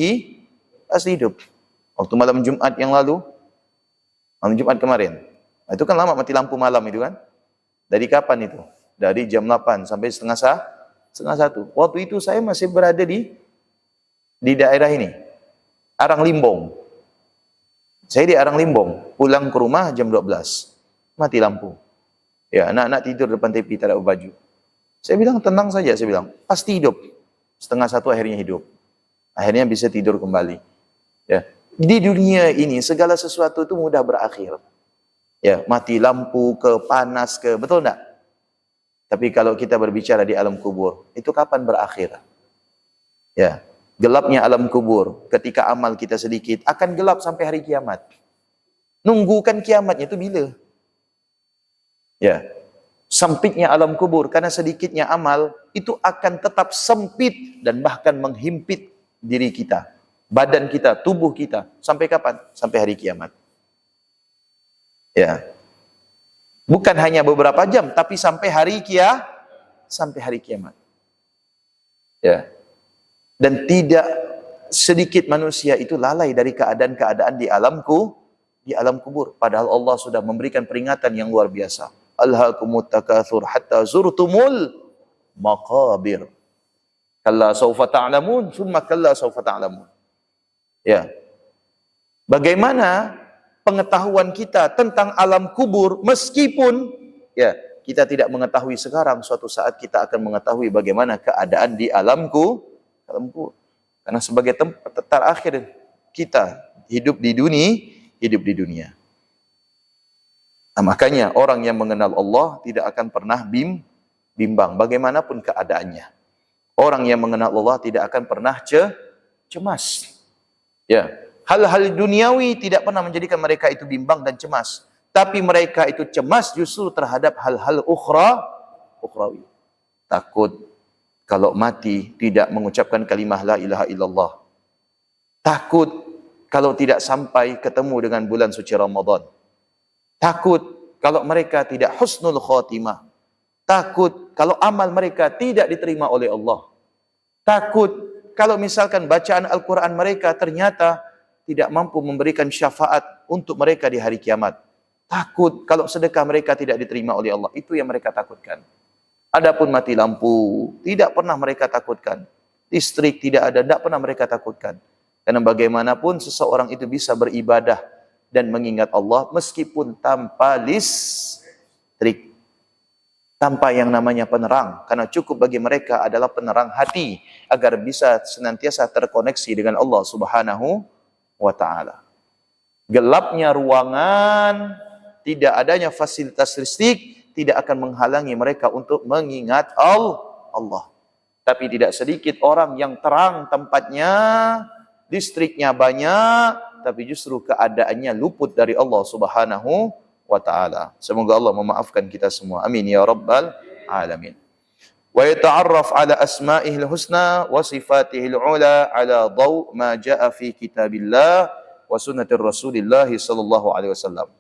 hidup. Waktu malam Jumat yang lalu, malam Jumat kemarin, itu kan lama mati lampu malam itu kan? Dari kapan itu? Dari jam 8 sampai setengah 1. Waktu itu saya masih berada di daerah ini, Arang Limbong. Saya di Arang Limbong, pulang ke rumah jam 12, mati lampu. Ya, anak-anak tidur depan TV, tak ada baju. Saya bilang tenang saja, saya bilang pasti hidup. Setengah 1 akhirnya hidup. Akhirnya bisa tidur kembali. Ya. Di dunia ini segala sesuatu itu mudah berakhir. Ya, mati lampu ke, panas ke, betul enggak? Tapi kalau kita berbicara di alam kubur, itu kapan berakhir? Ya, gelapnya alam kubur ketika amal kita sedikit akan gelap sampai hari kiamat. Nunggukan kiamatnya itu bila? Ya. Sempitnya alam kubur karena sedikitnya amal itu akan tetap sempit dan bahkan menghimpit diri kita, badan kita, tubuh kita. Sampai kapan? Sampai hari kiamat. Ya. Bukan hanya beberapa jam, tapi sampai hari kiamat. Ya. Dan tidak sedikit manusia itu lalai dari keadaan-keadaan di alam kubur. Padahal Allah sudah memberikan peringatan yang luar biasa. Alhaakumut takatsur hatta zurtumul maqabir. Kalla saufa ta'lamun, thumma kalla saufa ta'lamun. Ya. Bagaimana pengetahuan kita tentang alam kubur meskipun ya kita tidak mengetahui sekarang, suatu saat kita akan mengetahui bagaimana keadaan di alam kubur. Karena sebagai tempat terakhir kita hidup di dunia. Nah, makanya orang yang mengenal Allah tidak akan pernah bimbang bagaimanapun keadaannya. Orang yang mengenal Allah tidak akan pernah cemas. Ya, hal-hal duniawi tidak pernah menjadikan mereka itu bimbang dan cemas. Tapi mereka itu cemas justru terhadap hal-hal ukhrawi. Takut kalau mati tidak mengucapkan kalimah la ilaha illallah. Takut kalau tidak sampai ketemu dengan bulan suci Ramadan. Takut kalau mereka tidak husnul khatimah. Takut kalau amal mereka tidak diterima oleh Allah. Takut kalau misalkan bacaan Al-Quran mereka ternyata tidak mampu memberikan syafaat untuk mereka di hari kiamat. Takut kalau sedekah mereka tidak diterima oleh Allah. Itu yang mereka takutkan. Adapun mati lampu, tidak pernah mereka takutkan. Listrik tidak ada, tidak pernah mereka takutkan. Karena bagaimanapun seseorang itu bisa beribadah dan mengingat Allah meskipun tanpa listrik. Tanpa yang namanya penerang, karena cukup bagi mereka adalah penerang hati agar bisa senantiasa terkoneksi dengan Allah Subhanahu wa taala. Gelapnya ruangan, tidak adanya fasilitas listrik tidak akan menghalangi mereka untuk mengingat Allah. Tapi tidak sedikit orang yang terang tempatnya, listriknya banyak, tapi justru keadaannya luput dari Allah Subhanahu wa ta'ala. Semoga Allah memaafkan kita semua. Amin ya rabbal alamin. Wa yata'arraf ala asma'ihil husna wa sifatihil ula ala daw ma ja'a fi kitabillah wa sunnatir rasulillah sallallahu alaihi wasallam.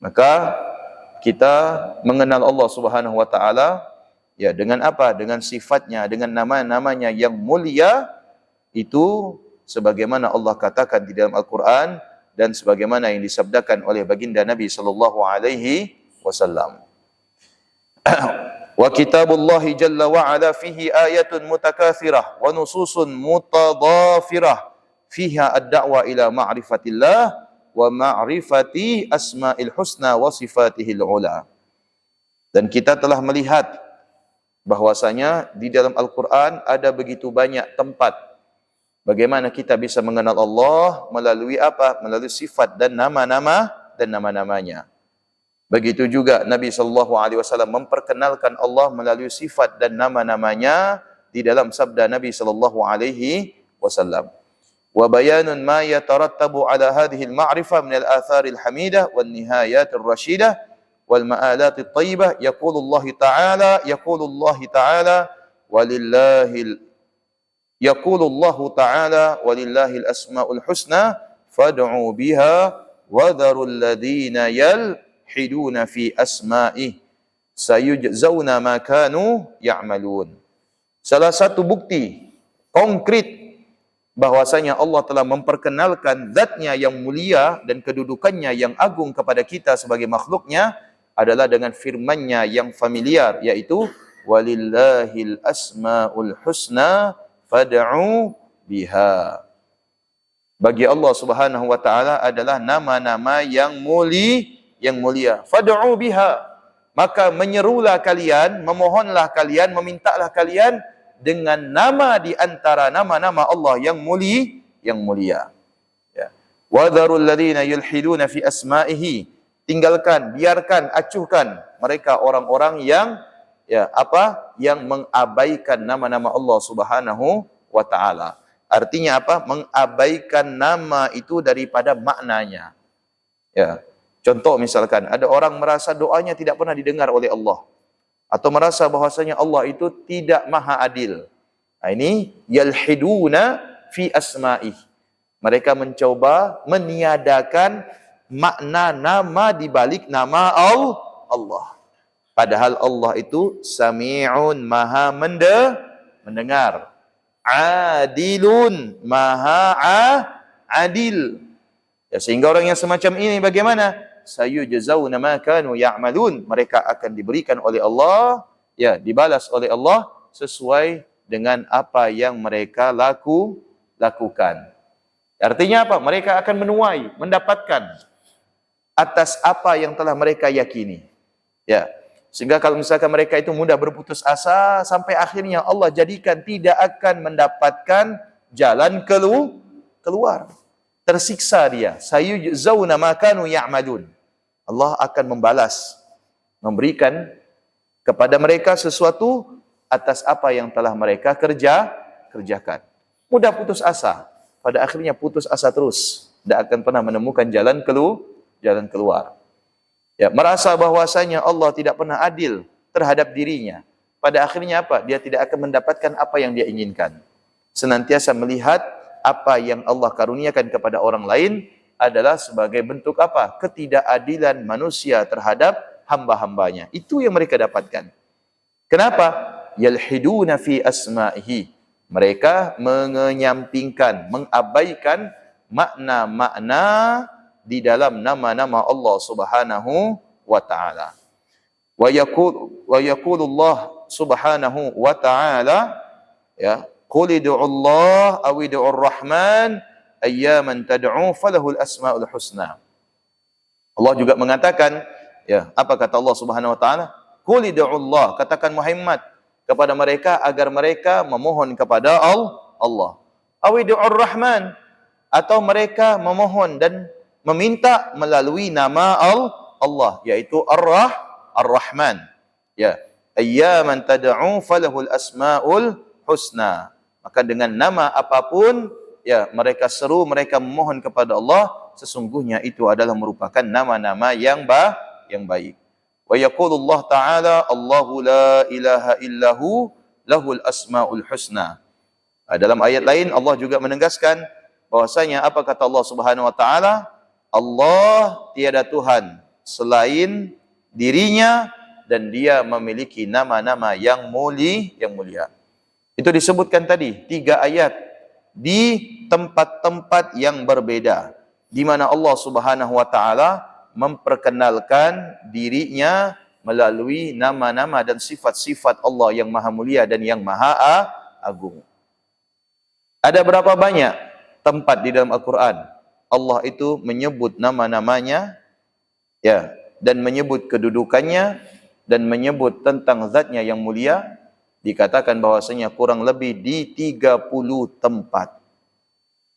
Maka kita mengenal Allah Subhanahu wa ta'ala ya dengan apa? Dengan sifatnya, dengan nama-namanya yang mulia, itu sebagaimana Allah katakan di dalam Al-Quran dan sebagaimana yang disabdakan oleh baginda Nabi sallallahu alaihi wasallam. Wa kitabullahi jalla wa ala fihi ayatun mutakathirah wa nususun mutadafirah fiha ad-da'wa ila ma'rifatillah wa ma'rifati asma'il husna wa sifatihil ula. Dan kita telah melihat bahwasanya di dalam Al-Quran ada begitu banyak tempat bagaimana kita bisa mengenal Allah melalui apa? Melalui sifat dan nama-namanya. Begitu juga Nabi SAW memperkenalkan Allah melalui sifat dan nama-namanya di dalam sabda Nabi SAW. Wa bayanun ma yatarattabu ala hadhihi al-ma'rifah min al-athar al-hamidah wan nihayat ar-rashidah wal ma'alat at-tayyibah yaqulu Allah ta'ala walillahi يقول الله تعالى ولله الأسماء الحسنى فادعوا بها وذروا الذين يلحدون في أسمائه سيجزون ما كانوا يعملون. Salah satu bukti konkret bahwasanya Allah telah memperkenalkan zatnya yang mulia dan kedudukannya yang agung kepada kita sebagai makhluknya adalah dengan firman-Nya yang familiar, yaitu walillahil asmaul husna fad'u biha. Bagi Allah Subhanahu wa taala adalah nama-nama yang mulia. Fad'u biha. Maka menyerulah kalian, memohonlah kalian, memintalah kalian dengan nama di antara nama-nama Allah yang mulia. Ya. Wa dharul ladzina yulhiduna fi asma'ihi. Tinggalkan, biarkan, acuhkan mereka orang-orang yang yang mengabaikan nama-nama Allah Subhanahu wa taala. Artinya apa? Mengabaikan nama itu daripada maknanya. Ya. Contoh misalkan ada orang merasa doanya tidak pernah didengar oleh Allah atau merasa bahwasanya Allah itu tidak maha adil. Nah, ini yalhiduna fi asma'ih. Mereka mencoba meniadakan makna nama di balik nama Allah. Padahal Allah itu Sami'un, maha mendengar. Adilun, maha adil. Ya, sehingga orang yang semacam ini bagaimana? Sayujzauna ma kanu ya'malun. Mereka akan diberikan oleh Allah, ya, dibalas oleh Allah sesuai dengan apa yang mereka lakukan. Artinya apa? Mereka akan menuai, mendapatkan atas apa yang telah mereka yakini. Ya. Sehingga kalau misalkan mereka itu mudah berputus asa, sampai akhirnya Allah jadikan tidak akan mendapatkan jalan keluar. Tersiksa dia. Sayujzauna ma kanu ya'malun. Allah akan membalas, memberikan kepada mereka sesuatu atas apa yang telah mereka kerjakan. Mudah putus asa, pada akhirnya putus asa terus. Tidak akan pernah menemukan jalan keluar. Ya, merasa bahwasanya Allah tidak pernah adil terhadap dirinya. pada akhirnya apa? Dia tidak akan mendapatkan apa yang dia inginkan. Senantiasa melihat apa yang Allah karuniakan kepada orang lain adalah sebagai bentuk apa? Ketidakadilan manusia terhadap hamba-hambanya. Itu yang mereka dapatkan. Kenapa? Yalhiduna fi asma'ihi. Mereka mengenyampingkan, mengabaikan makna-makna di dalam nama-nama Allah Subhanahu wa taala. Wa yaqulu Allah Subhanahu wa taala, ya, qul ud'u Allah aw ud'u Ar-Rahman ayyaman tad'u falahul asmaul husna. Allah juga mengatakan, ya, apa kata Allah Subhanahu wa taala? Qul ud'u Allah, katakan Muhammad kepada mereka agar mereka memohon kepada Allah. Aw ud'u Ar-Rahman, atau mereka memohon dan meminta melalui nama Allah, yaitu Ar-Rahman. Ya, ayyaman tad'u falahul asmaul husna. Maka dengan nama apapun, ya, mereka seru, mereka memohon kepada Allah, sesungguhnya itu adalah merupakan nama-nama yang baik. Wa yaqulu Allah Ta'ala, Allahu la ilaha illahu lahul asmaul husna. Dalam ayat lain Allah juga menegaskan bahwasanya apa kata Allah Subhanahu wa taala? Allah tiada Tuhan selain dirinya dan dia memiliki nama-nama yang mulia. Itu disebutkan tadi 3 ayat di tempat-tempat yang berbeda, di mana Allah Subhanahu wa taala memperkenalkan dirinya melalui nama-nama dan sifat-sifat Allah yang maha mulia dan yang maha agung. Ada berapa banyak tempat di dalam Al-Quran Allah itu menyebut nama-namanya, ya, dan menyebut kedudukannya dan menyebut tentang zatnya yang mulia? Dikatakan bahwasanya kurang lebih di 30 tempat.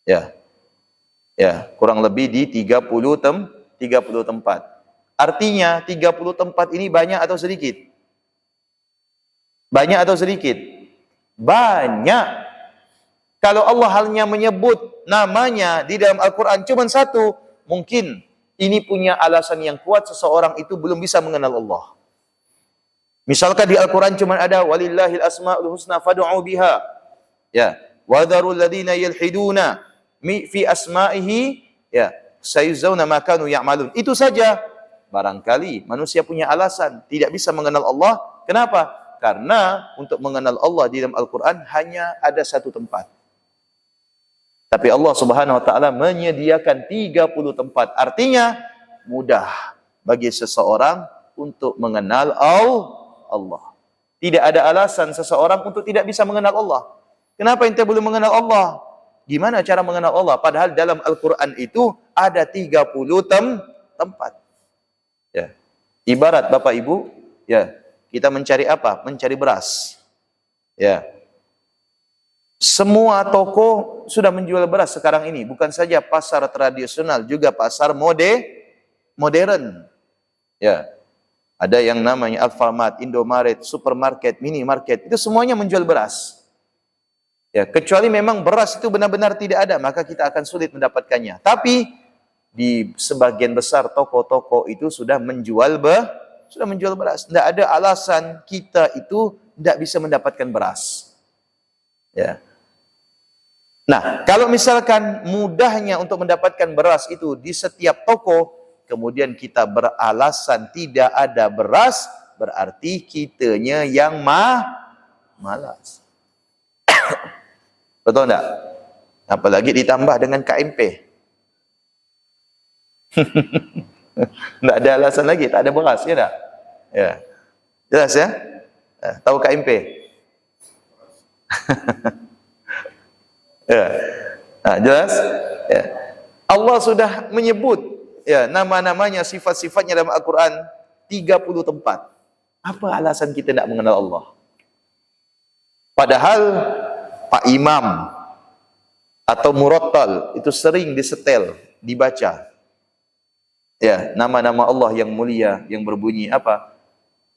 Ya. Ya, kurang lebih di 30 tempat. Artinya 30 tempat ini banyak atau sedikit? Banyak atau sedikit? Banyak. Kalau Allah hanya menyebut namanya di dalam Al-Quran cuma 1, mungkin ini punya alasan yang kuat seseorang itu belum bisa mengenal Allah. Misalkan di Al-Quran cuma ada walillahil asmaul husna fad'u biha. Ya, wa dharul ladzina yalhiduna fi asma'ihi, ya, sayuzawna ma kanu ya'malun. Itu saja. Barangkali manusia punya alasan tidak bisa mengenal Allah. Kenapa? Karena untuk mengenal Allah di dalam Al-Quran hanya ada 1 tempat. Tapi Allah Subhanahu wa taala menyediakan 30 tempat. Artinya mudah bagi seseorang untuk mengenal Allah. Tidak ada alasan seseorang untuk tidak bisa mengenal Allah. Kenapa ente belum mengenal Allah? Gimana cara mengenal Allah? Padahal dalam Al-Quran itu ada 30 tempat. Ya. Ibarat Bapak Ibu, ya, kita mencari apa? Mencari beras. Ya. Semua toko sudah menjual beras sekarang ini, bukan saja pasar tradisional, juga pasar modern. Ya. Ada yang namanya Alfamart, Indomaret, supermarket, minimarket, itu semuanya menjual beras. Ya, kecuali memang beras itu benar-benar tidak ada, maka kita akan sulit mendapatkannya. Tapi di sebagian besar toko-toko itu sudah menjual beras. Tidak ada alasan kita itu tidak bisa mendapatkan beras. Ya. Nah, kalau misalkan mudahnya untuk mendapatkan beras itu di setiap toko, kemudian kita beralasan tidak ada beras, berarti kitanya yang malas. Betul tak? Apalagi ditambah dengan KMP. Tak ada alasan lagi, tak ada beras, ya tak? Ya. Jelas ya? Tahu KMP? Ya. Nah, jelas? Ya. Allah sudah menyebut, ya, nama-namanya, sifat-sifatnya dalam Al-Quran 30 tempat. Apa alasan kita tidak mengenal Allah? Padahal Pak Imam atau Murattal itu sering disetel, dibaca. Ya, nama-nama Allah yang mulia yang berbunyi apa?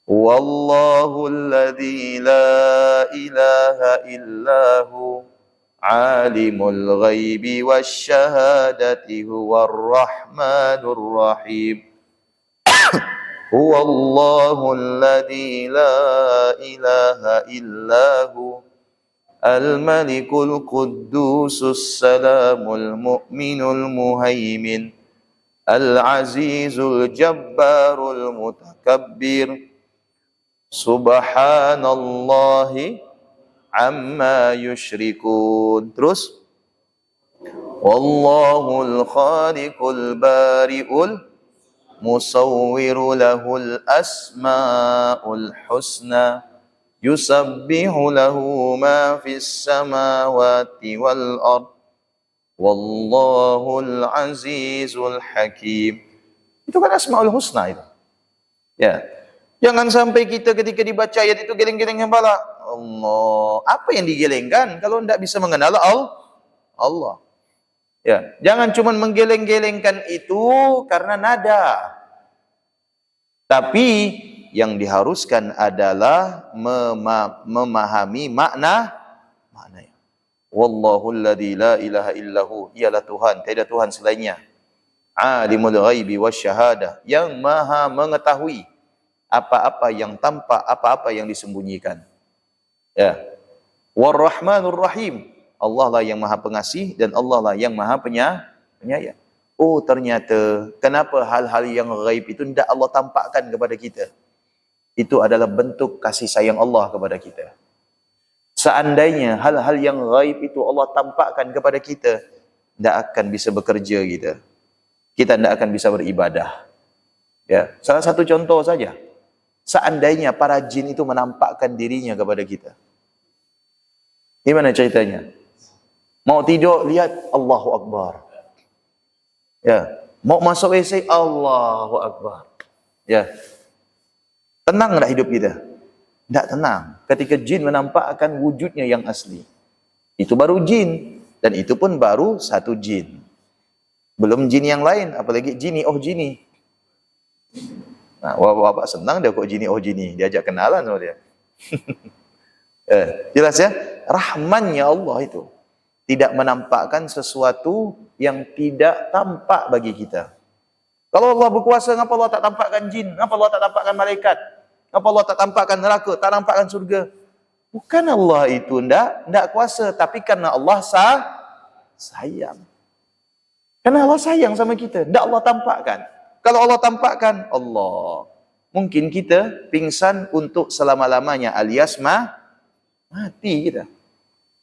Wallahul ladzi la ilaha illahu alimul ghaibi wasyahadati huwar rahmanur rahim. Huwallahul ladzi la ilaha illahu al-malikul quddusus salamul mu'minul muhaimin al-azizul jabbarul mutakabbir subhanallahi amma yushrikun. Terus wallahul khaliqul bari'ul musawwiru lahul asma'ul husna yusabbihu lahu ma fis samawati wal ard wallahul azizul hakim. Itu kan asma'ul husna itu. Ya. Jangan sampai kita ketika dibaca ayat itu geleng-geleng kepala. Allah, apa yang digelengkan kalau tidak bisa mengenal Allah? Ya, jangan cuma menggeleng-gelengkan itu karena nada. Tapi yang diharuskan adalah memahami maknanya. Wallahul ladzi la ilaha illahu, ialah Tuhan, tiada Tuhan selainnya. Alimul ghaibi wasyahadah, yang maha mengetahui apa-apa yang tampak, apa-apa yang disembunyikan. Ya. War-Rahmanur Rahim, Allah lah yang maha pengasih dan Allah lah yang maha penyayang. Oh, ternyata kenapa hal-hal yang ghaib itu tidak Allah tampakkan kepada kita? Itu adalah bentuk kasih sayang Allah kepada kita. Seandainya hal-hal yang ghaib itu Allah tampakkan kepada kita, tidak akan bisa bekerja kita. Kita tidak akan bisa beribadah. Ya, salah satu contoh saja. Seandainya para jin itu menampakkan dirinya kepada kita, gimana ceritanya? Mau tidur, lihat Allahu Akbar. Ya, mau masuk WC, Allahu Akbar. Ya, tenang tak hidup kita? Tidak tenang. Ketika jin menampakkan wujudnya yang asli, itu baru jin, dan itu pun baru satu jin. Belum jin yang lain, apalagi jini oh jini. Nah, bapak senang dia kok jini oh jini, diajak kenalan sama dia. Jelas ya, rahmannya Allah itu tidak menampakkan sesuatu yang tidak tampak bagi kita. Kalau Allah berkuasa, ngapa Allah tak tampakkan jin? Ngapa Allah tak tampakkan malaikat? Ngapa Allah tak tampakkan neraka, tak tampakkan surga? Bukan Allah itu tidak kuasa, tapi karena Allah sayang. Karena Allah sayang sama kita, tidak Allah tampakkan. Kalau Allah tampakkan, Allah, mungkin kita pingsan untuk selama-lamanya alias mati kita.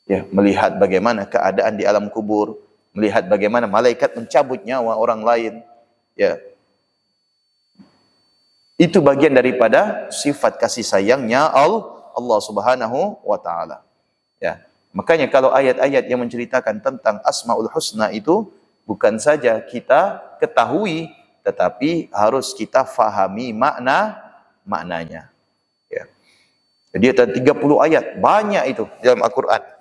Ya, melihat bagaimana keadaan di alam kubur, melihat bagaimana malaikat mencabut nyawa orang lain. Ya. Itu bagian daripada sifat kasih sayangnya Allah Subhanahu wa taala. Ya. Makanya kalau ayat-ayat yang menceritakan tentang Asmaul Husna itu bukan saja kita ketahui, tetapi harus kita fahami maknanya. Ya. Jadi ada 30 ayat, banyak itu dalam Al-Quran.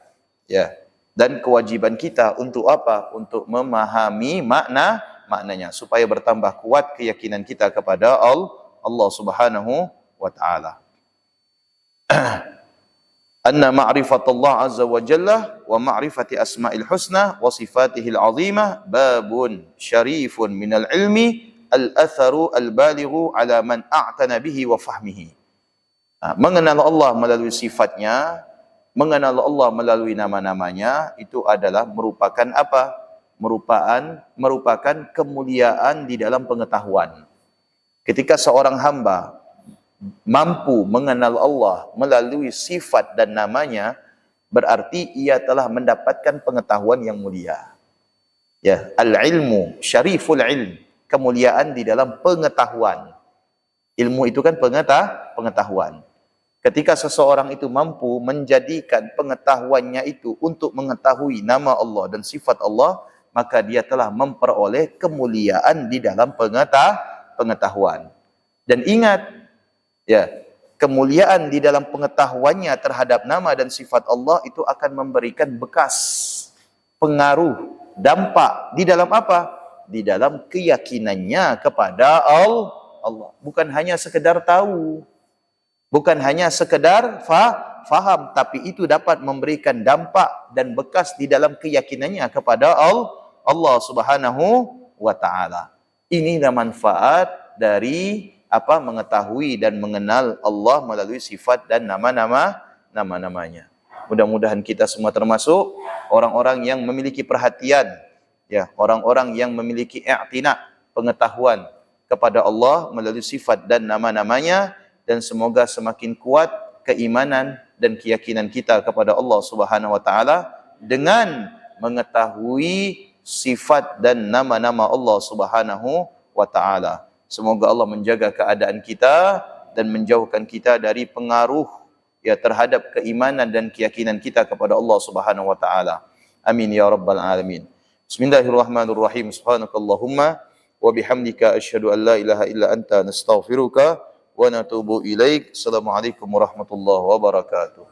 Ya. Dan kewajiban kita untuk apa? Untuk memahami maknanya supaya bertambah kuat keyakinan kita kepada Allah Subhanahu wa taala. Anna ma'rifatullah azza wa jalla wa ma'rifati asma'il husna wa sifatihil azimah babun syarifun minal ilmi al-atharu al-balighu ala man a'tana bihi wa fahmihi. Mengenal Allah melalui sifatnya, mengenal Allah melalui nama-namanya, itu adalah merupakan apa? Merupakan kemuliaan di dalam pengetahuan. Ketika seorang hamba mampu mengenal Allah melalui sifat dan namanya, berarti ia telah mendapatkan pengetahuan yang mulia. Ya, al-ilmu syariful ilm, kemuliaan di dalam pengetahuan. Ilmu itu kan pengetahuan. Ketika seseorang itu mampu menjadikan pengetahuannya itu untuk mengetahui nama Allah dan sifat Allah, maka dia telah memperoleh kemuliaan di dalam pengetahuan. Dan ingat, ya, kemuliaan di dalam pengetahuannya terhadap nama dan sifat Allah itu akan memberikan bekas, pengaruh, dampak di dalam apa? Di dalam keyakinannya kepada Allah. Bukan hanya sekedar tahu, bukan hanya sekedar faham, tapi itu dapat memberikan dampak dan bekas di dalam keyakinannya kepada Allah Subhanahu wa taala. Inilah manfaat dari mengetahui dan mengenal Allah melalui sifat dan nama-namanya. Mudah-mudahan kita semua termasuk orang-orang yang memiliki perhatian, ya, orang-orang yang memiliki i'tina, pengetahuan kepada Allah melalui sifat dan nama-namanya, dan semoga semakin kuat keimanan dan keyakinan kita kepada Allah Subhanahu wa taala dengan mengetahui sifat dan nama-nama Allah Subhanahu wa taala. Semoga Allah menjaga keadaan kita dan menjauhkan kita dari pengaruh, ya, terhadap keimanan dan keyakinan kita kepada Allah Subhanahu wa taala. Amin ya rabbal alamin. Bismillahirrahmanirrahim. Subhanakallahumma wa bihamdika asyhadu an la ilaha illa anta nastaghfiruka wa natubu ilaik. Assalamualaikum warahmatullahi wabarakatuh.